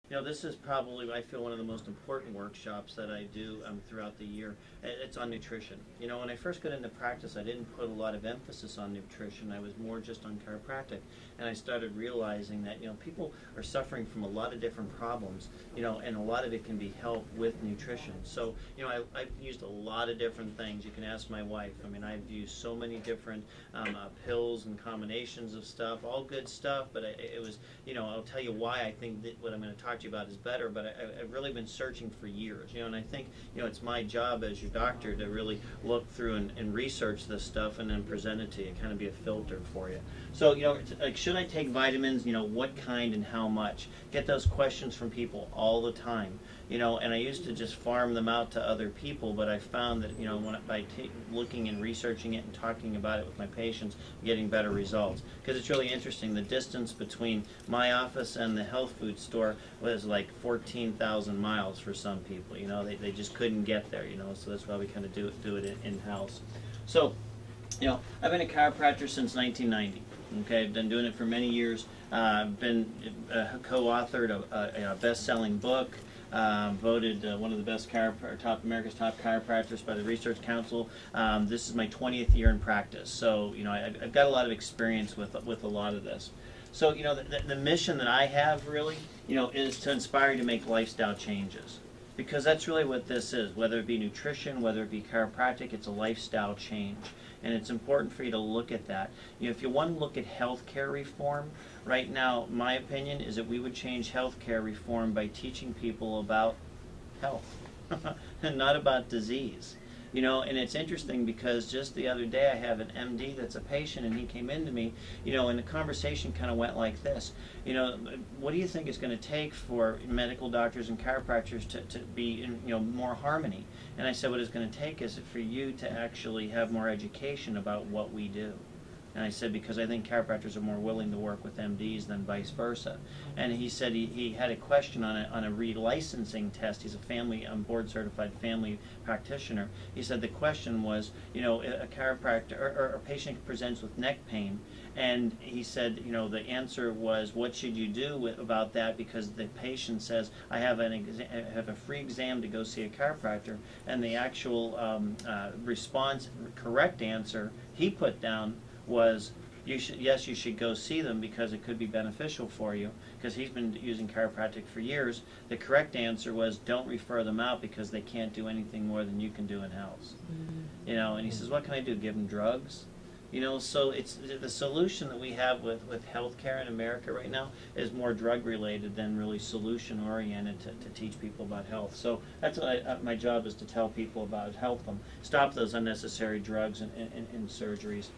You know, this is probably, I feel, one of the most important workshops that I do throughout the year. It's on nutrition. You know, when I first got into practice, I didn't put a lot of emphasis on nutrition. I was more just on chiropractic. And I started realizing that, you know, people are suffering from a lot of different problems, you know, and a lot of it can be helped with nutrition. So, you know, I've used a lot of different things. You can ask my wife. I mean, I've used so many different pills and combinations of stuff, all good stuff, but it was, you know, I'll tell you why I think that what I'm going to talk to you about is better, but I've really been searching for years, you know, and I think, you know, it's my job as your doctor to really look through and research this stuff and then present it to you, kind of be a filter for you. So, you know, like, should I take vitamins, you know, what kind and how much? Get those questions from people all the time, you know, and I used to just farm them out to other people, but I found that, you know, by looking and researching it and talking about it with my patients, getting better results. Because it's really interesting, the distance between my office and the health food store was like 14,000 miles for some people, you know, they just couldn't get there, you know, so that's why we kind of do it in-house. So, you know, I've been a chiropractor since 1990. Okay, I've been doing it for many years. I've been co-authored a best-selling book, voted one of the best America's top chiropractors by the Research Council. This is my 20th year in practice, so you know I've got a lot of experience with a lot of this. So you know the mission that I have really, you know, is to inspire you to make lifestyle changes, because that's really what this is. Whether it be nutrition, whether it be chiropractic, it's a lifestyle change. And it's important for you to look at that. You know, if you want to look at healthcare reform, right now, my opinion is that we would change healthcare reform by teaching people about health and not about disease. You know, and it's interesting because just the other day I have an MD that's a patient, and he came into me, you know, and the conversation kind of went like this. You know, what do you think it's going to take for medical doctors and chiropractors to be in, you know, more harmony? And I said, what it's going to take is for you to actually have more education about what we do. And I said, because I think chiropractors are more willing to work with MDs than vice versa. And he said he had a question on a relicensing test. He's a board certified family practitioner. He said the question was, you know, a chiropractor or a patient presents with neck pain, and he said, you know, the answer was, what should you do about that? Because the patient says, I have a free exam to go see a chiropractor, and the actual response, correct answer he put down was, yes, you should go see them because it could be beneficial for you, because he's been using chiropractic for years. The correct answer was, don't refer them out because they can't do anything more than you can do in-house. You know, and he says, what can I do, give them drugs? You know, so it's the solution that we have with healthcare in America right now is more drug related than really solution oriented to teach people about health. So that's what my job is, to tell people about, help them stop those unnecessary drugs and surgeries.